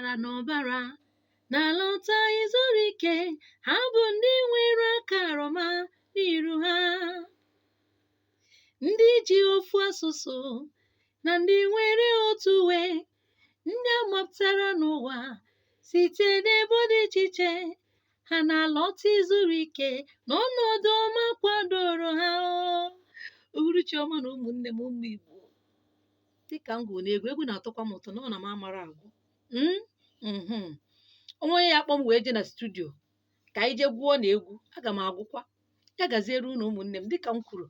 sara n'ọbara na-alọta izuru ike, ha bụ ndị nwere akara ọma n'iru ha, ndị ji ofu asụsụ na ndị nwere otu uwe, ndị agbapụtara n'ụwa site n'ebo dị iche iche, ha na-alọta izuru ike n'ọnọdụ ọma kwadoro ha. Uhuruchi ọma na ụmụnne m ụmụ Igbo, dịka m gụrụ n'egwu na-atọkwa m ụtọ na ọ na m amara agwụ. Onwe ya akpọ m wee je na studio ka anyị jee gwuo na egwu, aga m agwụkwa ya. Gaziere unu ụmụnne m, dịka m kwuru,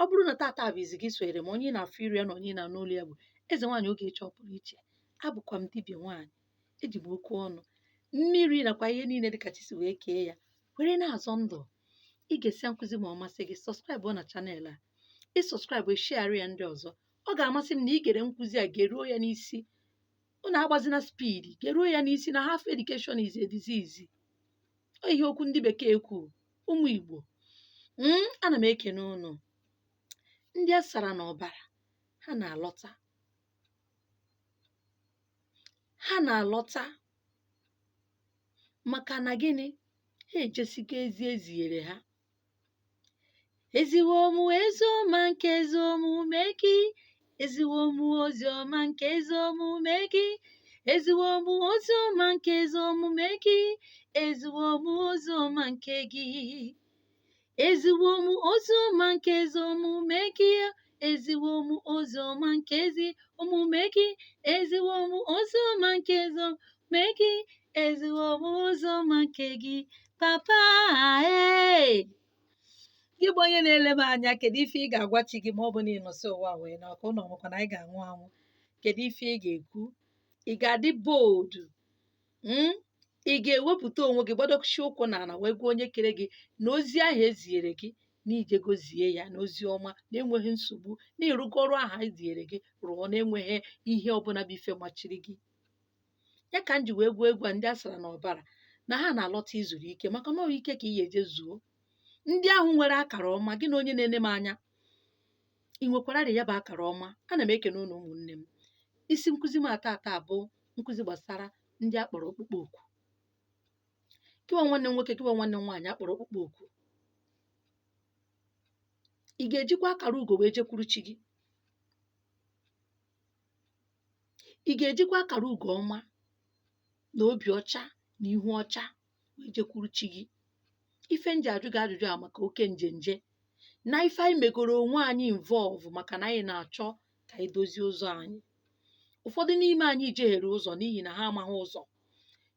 ọ bụrụ na tata bụ izi gị sonyere m, onye na-afụ iru ya na onye na-anụ olu ya bụ eze nwaanyị Ogechi ọpụrụ iche. Abụkwa m dibịa nwaanyị, eji m okwu ọnụ, mmiri nakwa ihe niile dịka chi si wee kee ya were na-azọ ndụ. Ị ga-esi nkụzi ma ọ masị gị, sọskraịbụ na chanel a, ịsọskraịbụ share ya ndị ọzọ. Ọ ga-amasị m na ị gere nkụzi a geruo ya n'isi, unu agbazina spidi, geruo ya n'isi na half education is a disease. Ihe okwu ndị bekee kwuru. Ụmụ Igbo, ana m ekene unu. Ndị a sara n'ọbara ha na-alọta, ha na-alọta maka na gịnị? Ha ejesigo ezi ezinyere ha. Eziwo m oziọma nke ezi omume gị, eziwo m oziọma nke ezi omume gị, eziwo m oziọma nke ezi omume gị, eziwo m oziọma nke gị, eziwo m oziọma nke ezi omume gị, eziwo m oziọma nke ezi omume gị, eziwo m oziọma nke ezi omume gị, eziwo m oziọma nke gị, papa. Gị bụ onye na-ele m anya, kedu ife ị ga-agwa chi gị ma ọ bụ na ịnọsị ụwa wee na ọka ụnọ nwekwa na anyị ga-anwụ anwụ? Kedu ife ị ga-ekwu? Ị ga-adị bold? Ị ga-ewepụta onwe gị gbadochi ụkwụ n'ala wee gwa onye kere gị na ozi ahụ ezinyere gị na ije gozie ya na ozi ọma, na-enweghị nsogbu, na ịrụgo ọrụ ahụ ezinyere gị rụọ na-enweghị ihe ọbụla bụ ife machiri gị? Ya ka m ji wee gwa egwu a ndị a sara n'ọbara na ha na-alọta izuru ike, maka na ọ ike ka ị ga-eje zuo. Ndị ahụ nwere akara ọma, gị na onye na-ene m anya, ị nwekwara ya bụ akara ọma. Ana m ekene unu ụmụnne m. Isi nkụzi m ata bụ nkụzi gbasara ndị akpọrọ okpukpe okwu. Gịwa nwanne m nwoke, gịwa nwanne m nwaanyị akpọrọ okpukpe okwu, ị ga-ejikwa akara ugo wee jekwuru chi gị? Ị ga-ejikwa akara ugo ọma na obi ọcha na ihu ọcha wee jekwuru chi gị? Ife nji ajụ gị ajụjụ a maka oke njenje na ife anyị megoro onwe anyị involve, maka na anyị na-achọ ka anyị dozie ụzọ anyị. Ụfọdụ n'ime anyị jeghere ụzọ n'ihi na ha amaghị ụzọ,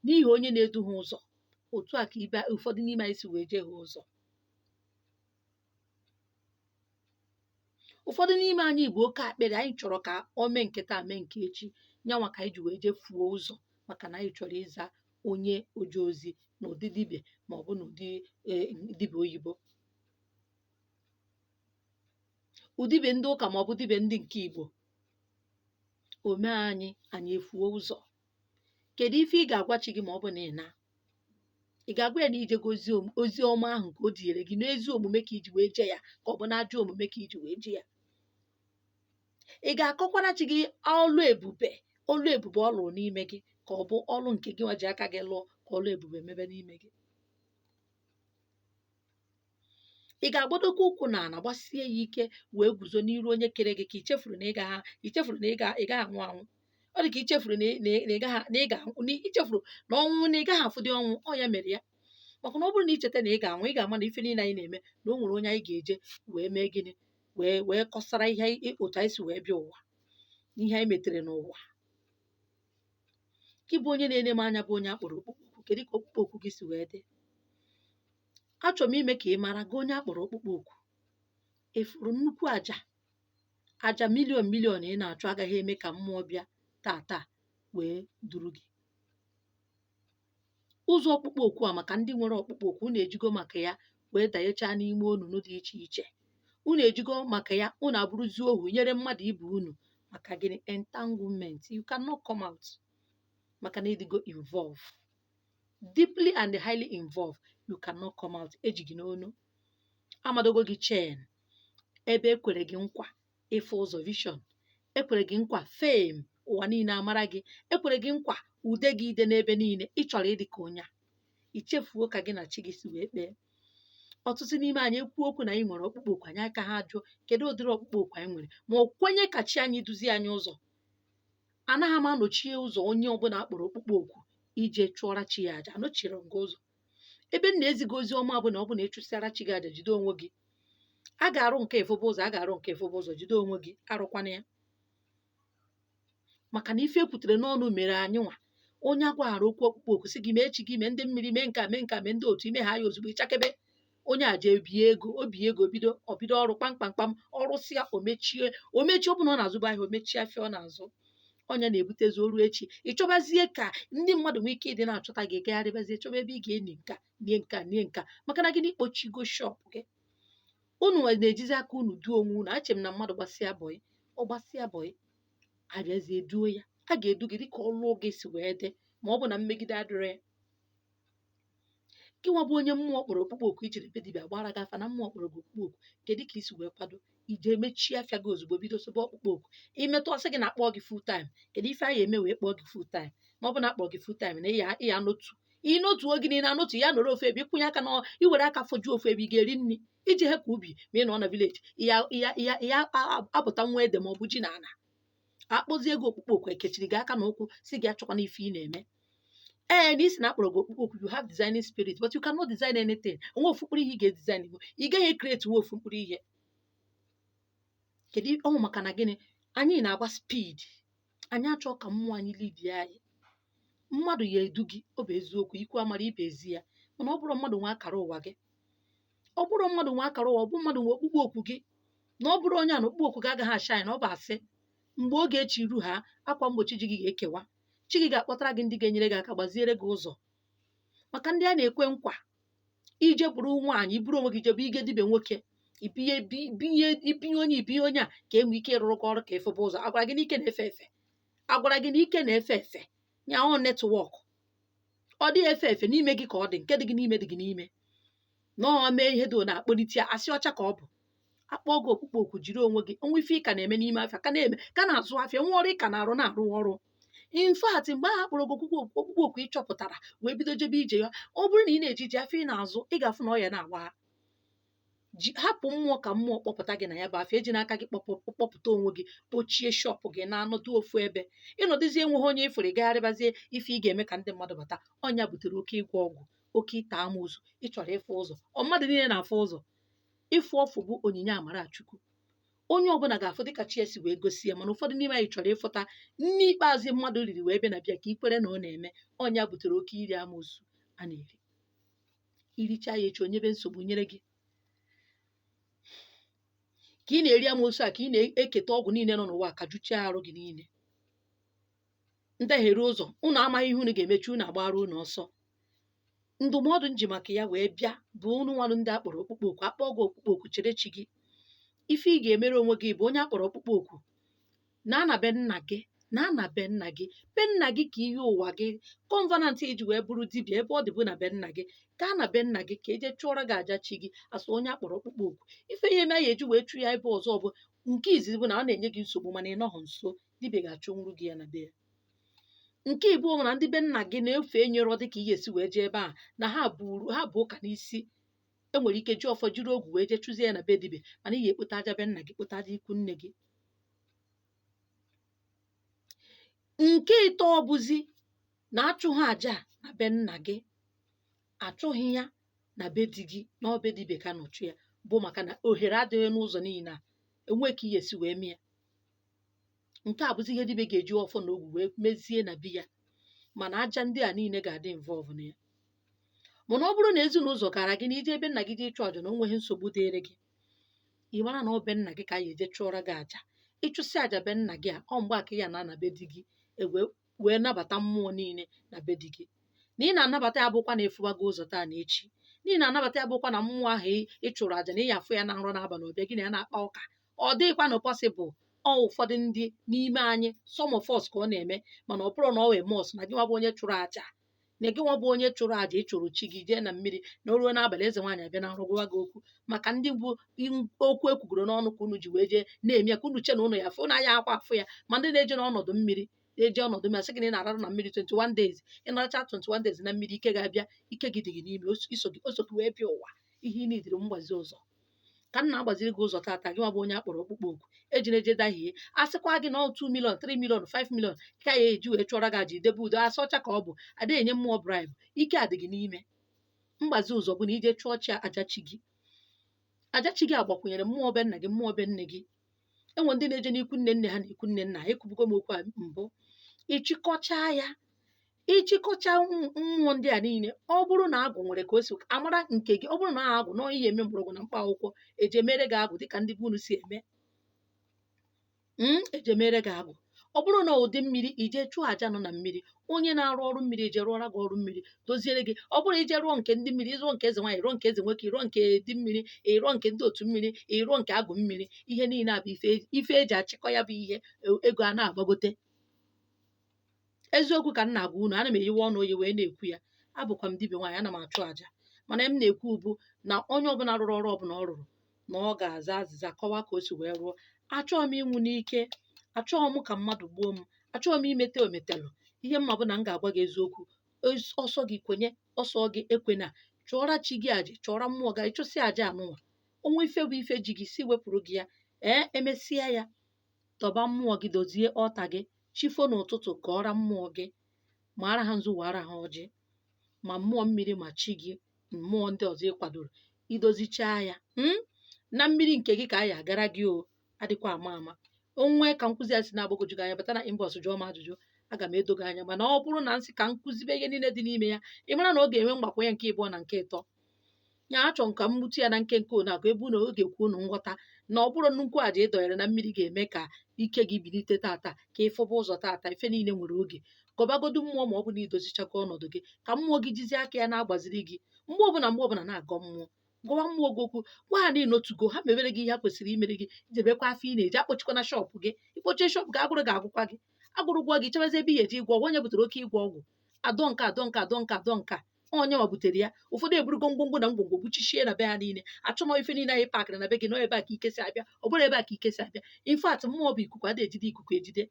n'ihi onye na-edu ha ụzọ. Otu a ka ibe ụfọdụ n'ime anyị si wee jeghe ụzọ. Ụfọdụ n'ime anyị bụ oke akpịrị, anyị chọrọ ka o mee nke taa mee nke echi, nyanwa ka anyị ji wee jefuo ụzọ, maka na anyị chọrọ ịza onye oje ozi n'ụdị dibịa ma ọ bụ n'ụdị dibịa oyibo, ụdịbe ndị ụka ma ọ bụ dibịa ndị nke Igbo. O mee anyị efuo ụzọ. Kedu ife ị ga-agwa chi gị ma ọ bụ na ị na? Ị ga-agwa ya na ije gozie ozi ọma ahụ ka o dinyere gị n'ezi omume ka iji wee je ya, ka ọ bụ na ajọ omume ka iji wee je ya? Ị ga-akọkwara chi gị ọlụ ebube ọ lụrụ n'ime gị, ka ọ bụ ọlụ nke gị nwa ji aka gị lụọ ka ọlụ ebube mebe n'ime gị? Ị ga-agbadokwa ụkwụ n'ala gbasie ya ike wee guzo n'iru onye kere gị, ka ichefuru na ị gaghị anwụ anwụ? Ọ dị ka ichefuru na ọnwụ na ị gaghị afụdị ọnwụ. Ọ ya mere ya. Maka na ọ bụrụ na icheta na ị ga-anwụ, ị ga-ama na ife niile anyị na-eme na o nwere onye anyị ga-eje wee mee gịnị, wee kọsara ihe otu anyị si wee bịa ụwa, ihe anyị metere n'ụwa. Gị bụ onye na-ene m anya bụ onye akpọrọ okpukpe okwu, kedu ka okpukpe okwu gị si wee dị? Achọrọ m ime ka ị mara, gị onye akpọrọ okpukpe okwu, efuru nnukwu aja milion ị na-achụ agaghị eme ka mmụọ bịa taa wee duru gị. Ụzọ okpukpe okwu a maka ndị nwere okpukpe okwu, unu ejigo maka ya wee danyechaa n'ime onunu dị iche iche. Unu ejigo maka ya unu abụrụzie ohu nyere mmadụ ibe unu. Maka gịnị? Entanglement. You cannot come out, maka na ịdịgo involve, deeply and highly involved. You cannot come out. Eji gị n'onu. Amadogo gị chain ebe ekwere gị nkwa ịfụ ụzọ, vision. Ekwere gị nkwa fame, ụwa niile amara gị. Ekwere gị nkwa ude gị ide n'ebe niile, ị chọrọ ịdị ka onye a, ichefuo ka gị na chi gị si wee kpee. Ọtụtụ n'ime anyị ekwu okwu na anyị nwere ọkpụkpọ oku, anyị aka ha jụọ kedu ụdịrị ọkpụkpọ oku anyị nwere, ma ọ kwenye ka chi anyị duzie anyị ụzọ. Anaghị m anọchie ụzọ onye ọbụla akpọrọ ọkpụkpọ oku ije chụọra chi ya aja, anọchiri m gị ụzọ. Ebe m na-eziga ozi ọma bụ na ọ bụ na ịchụsịara chi gị aja, jide onwe gị. A ga-arụ nke ịfụba ụzọ, a ga-arụ nke ịfụba ụzọ, jide onwe gị, arụkwana ya. Maka na ife ekwutere n'ọnụ mere anyị nwa. Onye agwaghara okwu ọkpụkpọ oku sị gị mee chi gị, mee ndị mmiri, mee nka mee nka, mee ndị otu, ime ha ya ozugbo ịchakebe. Onye a jee bie ego, obi ego obido ọrụ kpamkpamkpam, ọrụsịa omechie ọ bụ na ọ na-azụba ahịa, omechie afịa ọ na-azụ. Onye na-ebutezi oru echi, ịchọbazie ka ndị mmadụ nwee ike ịdị na-achọta gị, egagharịbazie chọba ebe ị ga-eni nka nie nka nie nka, maka na gị na ikpochigo shọpụ gị. Unu na-ejizi aka unu duo onwe unu. Ache m na mmadụ gbasịa bọị, ọ gbasịa bọị, abịazie duo ya, a ga-edu gị dịka ọlụ gị si wee dị, ma ọ bụ na mmegide adịrị ya. Gị nwa bụ onye mmụọ kpọrọ ọkpụkpọ oku ijiri be dibịa gbara gị afa na mmụọ kpọrọ gị ọkpụkpọ oku, kedu ka isi wee kwado? Ije mechie afịa gị ozugbo, bido sobe ọkpụkpọ oku. Imetụ ọsị gị na-akpọ gị full time, kedu ife anyị eme wee kpọọ gị full time? Ma ọ bụ na akpọ gị full time na ịya anotu, ịnotuo gị niile anotu ya nọrọ ofu ebe, ịkwụnye aka na iwere aka fojuo ofu ebe, ị ga-eri nri iji hepụ ubi ma ị nọ na vileji ya apụta nwa ede ma ọ bụ ji na ana. Akpọzie ego ọkpụkpọ oku, ekechiri gị aka na ụkwụ si gị achọkwana ife ị na-eme. Ee, na isi na akpọrọ gị ọkpụkpọ oku, you have designing spirit, but you cannot design anything. Onwe ofu mkpụrụ ihe ị ga-edizain bụ, ị gaghị create nwe ofu mkpụrụ ihe. Kedu ọnwụ? Maka na gịnị? Anyị na-agba speed, anyị achọ ka mmụọ anyị lidie anyị. Mmadụ ya edu gị, ọ bụ eziokwu, ikwu amara ibe ezi ya, mana ọ bụrụ mmadụ nwe akara ụwa gị, ọ bụrụ mmadụ nwe akara ụwa, ọ bụ mmadụ nwe ọkpụkpọ oku gị, na ọ bụrụ onye a na ọkpụkpọ oku gị agaghị acha anyị, na ọ bụ asị. Mgbe oge echi ru ha, akwa mgbochi ji gị ga-ekewa, chi gị ga-akpọtara gị ndị ga-enyere gị aka, gbaziere gị ụzọ. Maka ndị a na-ekwe nkwa ije bụrụ nwaanyị, iburu onwe gị jebe ige dibịa nwoke, ibinye onye a ka enwe ike ịrụrụ gị ọrụ ka ịfụba ụzọ. Agwara gị na ike na-efe efe, agwara gị na ike na-efe efe, nya ọ netwọk, ọ dịghị efe efe n'ime gị ka ọ dị, nke dị gị n'ime dị gị n'ime. Nọọ mee ihe dị na-akpọlite asị ọcha ka ọ bụ. Akpọ gị ọkpụkpọ oku, jiri onwe gị, onwe ife ị ka na-eme n'ime afịa, ka na-eme, ka na-azụ afịa, nwa ọrụ ị ka na-arụ ọrụ. In fact, mgbe ahụ akpọrọ gị ọkpụkpọ oku ị chọpụtara wee bido jebe ije ya, ọ bụrụ na ị na-ejiji afịa ị na-azụ, ị ga-afụ na ọ ya na-agba. Hapụ mmụọ ka mmụọ kpọpụta gị na ya bụ afịa, eji n'aka gị kpọpụta onwe gị, kpochie shọpụ gị na-anọdụ ofu ebe, ịnọdụzie enweghị onye ifere, gagharịbazie ife ị ga-eme ka ndị mmadụ bata. Ọnya butere oke ịgwọ ọgwụ, oke ịta amoosu. Ị chọrọ ịfụ ụzọ, ọ mmadụ niile na-afụ ụzọ. Ịfụ ọfụ bụ onyinye amara Chukwu, onye ọbụla ga-afụ dịka chi esi wee gosi ya, mana ụfọdụ n'ime anyị chọrọ ịfụta nne ikpeazụ mmadụ riri wee bịa na bịa ka ikwere na ọ na-eme. Ọnya butere oke iri amoosu a na-eri. Iricha ya echi, onyebe nsogbu nyere gị, ka ị na-eri amoosu a, ka ị na-eketa ọgwụ niile nọ n'ụwa ka juchie arụ gị niile. Ndaghere ụzọ, unu amaghị ihe unu ga-emechi, unu agbara unu ọsọ. Ndụmọdụ nji maka ya wee bịa bụ unu nwanụ ndị akpọrọ ọkpụkpọ oku. Akpọ gị ọkpụkpọ oku, chere chi gị. Ife ị ga-emere onwe gị bụ onye akpọrọ ọkpụkpọ oku na be nna gị, be nna gị ka ihe ụwa gị kọnvanant iji wee bụrụ dibịa, ebe ọ dị bụ na be nna gị. Gaa na be nna gị ka eje chụọrọ gị aja chi gị, asụ onye akpọrọ ọkpụkpọ oku. Ife ihe eme ya eji wee chụ ya ebe ọzọ bụ nke izizi bụ na ọ na-enye gị nsogbu, mana ị nọghọ nso, dibịa ga-achụnwuru gị ya na be ya. Nke ịbụọ bụ na ndị be nna gị na-efe enyerọ dị ka ihe esi wee jee ebe a, na ha bụ ụka n'isi. Enwere ike ji ọfọ jiri ogwu wee jee chụzie ya na be dibịa, mana ị ga-ekpota aja be nna gị, kpota aja ikwu nne gị. Nke ịtọ ọbụzi na achụghị aja na be nna gị, achụghị ya na be di gị, na obe dibịa ka nọchụ ya, bụ maka na ohere adịghị n'ụzọ niile a, enwe ka ihe esi wee mee ya. Nke a bụzi ihe dibịa ga-eji ọfọ na ogwu wee mezie na bi ya, mana aja ndị a niile ga-adị involve na ya. Mana ọ bụrụ na ezinụzọ gara gị na ije ebe nna gị dị ịchụ aja na onweghị nsogbu dịrị gị, ị mara na ọ be nna gị ka ya eje chụọrọ gị aja. Ịchụsị aja be nna gị a, ọ mgbe aka ya na be di gị wee nabata mmụọ niile na be di gị. Na ị na-anabata ya bụkwa na efuwa gị ụzọ taa na echi, na ị na-anabata ya bụkwa na mmụọ ahụ ị chụrụ aja na ị ya afụ ya na nrọ n'abalị, ọbịa gị na ya na-akpa ụka. Ọ dịghịkwa na pọsịbụl. Ọ ụfọdụ ndị n'ime anyị, some of us ka ọ na-eme, mana ọ bụrụ na ọ wee mọs na gị nwa bụ onye chụrụ aja, na gị nwa bụ onye chụrụ aja, ị chụrụ chi gị jee na mmiri, na o ruo n'abalị eze nwaanyị abịa na nrọ gwa gị okwu. Maka ndị bụ okwu ekwugoro n'ọnụ ka unu ji wee jee na-eme ya, ka unu che na ụnụ ya afụ na ya akwa afụ ya, ma ndị na-eje n'ọnọdụ mmiri eji ọnọdụ masị gị na ị na-ararụ na mmiri 21 days ị naracha 21 days na mmiri ike ga-abịa ike gị dị gị n'ime iso gị wee bịa ụwa ihe ị nidiri mgbazi ụzọ ka m na-agbaziri gị ụzọ tata gị nwa bụ onye akpọrọ ọkpụkpọ oku ejineje dahie a sịkwa gị na 2 million 3 million 5 million ka ya eji wee chụọrọ gị aja idebe udo asị ọcha ka ọ bụ ada enye mmụọ bribe ike adị gị n'ime mgbazi ụzọ bụ na ije chụọ chi ajachi gị agbakwunyere mmụọ be nna gị mmụọ be nne gị enwe ndị na-eje n'ikwu nne nne ha na ikwu nne nna ha ekwubugo m okwu a mbụ ịchịkọcha ya ịchịkọcha mmụọ ndị a niile ọ bụrụ na agwụ nwere ka o si amara nke gị ọ bụrụ na agwụ na ihe eme mgbọrọgwụ na mkpa akwụkwọ eje mere gị agwụ dịka ndị bunu si eme eje mere gị agwụ ọ bụrụ na ụdị mmiri ije chụọ aja nọ na mmiri onye na-arụ ọrụ mmiri eje rụọra gị ọrụ mmiri doziere gị ọ bụrụ ije rụọ nke ndị mmiri ịrụọ nke eze nwaanyị rụọ nke eze nwoke ịrụọ nke dị mmiri ịrụọ nke ndị otu mmiri ịrụọ nke agụ mmiri ihe niile a bụ ife eji achịkọ ya bụ ihe ego a na-agbagote eziokwu ka m na-agwa unu ana m eyiwe ọnụ oyi wee na-ekwu ya abụkwa m dibịa nwaanyị ana m achụ aja mana m na-ekwu bụ na onye ọbụla rụrụ ọrụ ọbụla ọ rụrụ na ọ ga-aza azịza kọwaa ka o si wee rụọ achọghị m ịnwụ n'ike achọghị m ka mmadụ gbuo m achọghị m imete ometelụ ihe mma bụ na m ga-agwa gị eziokwu ọsọ gị kwenye ọsọ gị ekwena chụọra chi gị aja chụọra mmụọ gị ịchụsị aja anụnwa onwe ife bụ ife ji gị si wepụrụ gị ya emesịa ya tọba mmụọ gị dozie ọta gị chifo n'ụtụtụ gọọra mmụọ gị ma ara ha nzu wara ha ọjị ma mmụọ mmiri ma chi gị mmụọ ndị ọzọ ị kwadoro idozichaa ya na mmiri nke gị ka a ya agara gị o adịkwa ama onwe ka nkụzi a si na-agbagoju gị anya bata na inbox jụọ m ajụjụ aga m edo gị anya mana ọ bụrụ na nsị ka nkụzibe ihe niile dị n'ime ya ị mara na ọ ga-enwe mgbakwunye nke ịbụọ na nke ịtọ ya achọrọ m ka m gbutu ya na nke one akụ ebe unu oge kwu unu nghọta na ọ bụrụ nnukwu aja ịdọnyere na mmiri ga-eme ka ike gị bilite tata ka ịfụba ụzọ tata ife niile nwere oge gọbagodu mmụọ ma ọ bụ na idozichakọ ọnọdụ gị ka mmụọ gị jizie aka ya na-agbaziri gị mgbe ọbụla na-agọ mmụọ gụwa mmụọ gị okwu gwa ha niile otugo ha mebere gị ihe ha kwesịrị imere gị jebekwa afọ ị na-eji akpọchikwana shọpụ gị ikpochie shọpụ gị agụrụ ga-agụkwa gị agụrụ gwọ gị chebezi ebe ihe eji ịgwọ ọgwụ onye butere oke ịgwọ ọgwụ adọ nka onye ma butere ya ụfọdụ eburugo ngwongwo na ngwongwo buchichie na be ha niile achọmọ ife niile anyị pakịrị na be gị nọ ebe a ka ike si abịa ọ bụrụ ebe a ka ike si abịa infat mmụọ bụ ikuku ada ejide ikuku ejide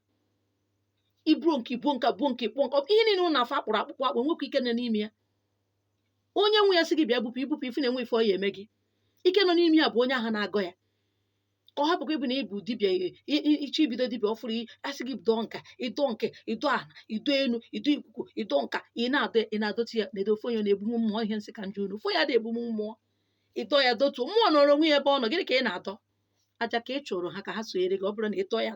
ibuo nke kpụọ nka ihe niile ụnụ afọ akpụrụ akpụkpọ akpụ nwekwa ike nọ n'ime ya onye nwe ya sị gị bịa ibupụ ife na-enwe ife ọ ya eme gị ike nọ n'ime ya bụ onye ahụ na-agọ ya ka ọ hapụkwa ịbụ na ịbụ dibịa iche ibido dibịa ọfụrụ asị gị dọọ nka ịdọ nke ịdọ ana ịdọ enu ịdọ ikuku ịdọ nka ị na-adọtụ ya na-edo ofe onye na-egbunwu mmụọ ihe nsị ka njọ unu ofe ya na-egbunwu mmụọ ịdọ ya dotuo mmụọ nọrọ onwe ya ebe ọ nọ gịnị ka ị na-adọ aja ka ị chụrụ ha ka ha sonyere gị ọ bụrụ na ịtọ ya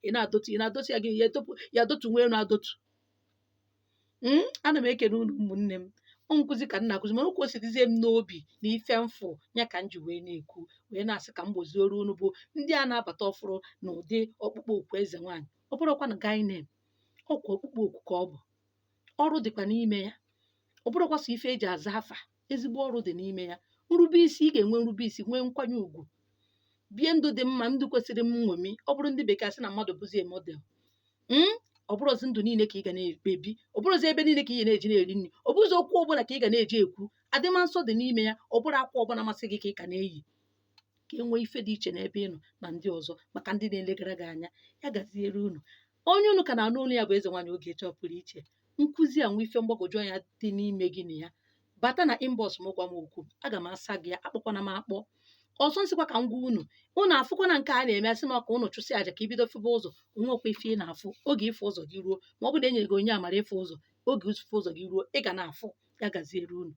ị na-adọtụ ya gị ya dotu nwa elu adotu ana m ekele unu ụmụnne m nkụzi ka m na-akụzi mana okwu osidizie m n'obi na ife mfụ ya ka m ji wee na-ekwu wee na-asị ka m gbozioro unu bụ ndị a na-abata ọfụrụ na ụdị ọkpụkpọ okwu eze nwaanyị ọ bụrụkwa na gainem ọkwa ọkpụkpọ okwu ka ọ bụ ọrụ dịkwa n'ime ya ọ bụrụkwa sọ ife eji aza afa ezigbo ọrụ dị n'ime ya nrube isi ị ga-enwe nrube isi nwee nkwanye ùgwù bie ndụ dị mma ndụ kwesịrị m nṅomi ọ bụrụ ndị bekee sị na mmadụ bụzie model ọ bụrụzi ndụ niile ka ị ga na-ekpebi ọ bụrụzi ebe niile ka ị ga na-eji na-eri nri ọ bụrụzi okwu ọbụla ka ị ga na-eji ekwu adịmansọ dị n'ime ya ọ bụrụ akwa ọbụla masị gị ka ị ka na-eyi ka e nwee ife dị iche n'ebe ị nọ na ndị ọzọ maka ndị na-elegara gị anya ya gaziere unu onye unu ka na-anụ olu ya bụ eze nwaanyị oge chọpụrụ iche nkụzi a nwe ife mgbagwoju anya dị n'ime gị na ya bata na inbox m gwa m okwu aga m asa gị ya akpọkwana m akpọ ọzọ nsịkwa ka m gwa unu afụkwa na nke a na-eme asị maka unu chụsị aja ka ibido fụba ụzọ nwekwa ife ị na-afụ oge ife ụzọ gị ruo ma ọ bụ na enyere gị onye amara ife ụzọ oge ife ụzọ gị ruo ị ga na-afụ ya gaziere unu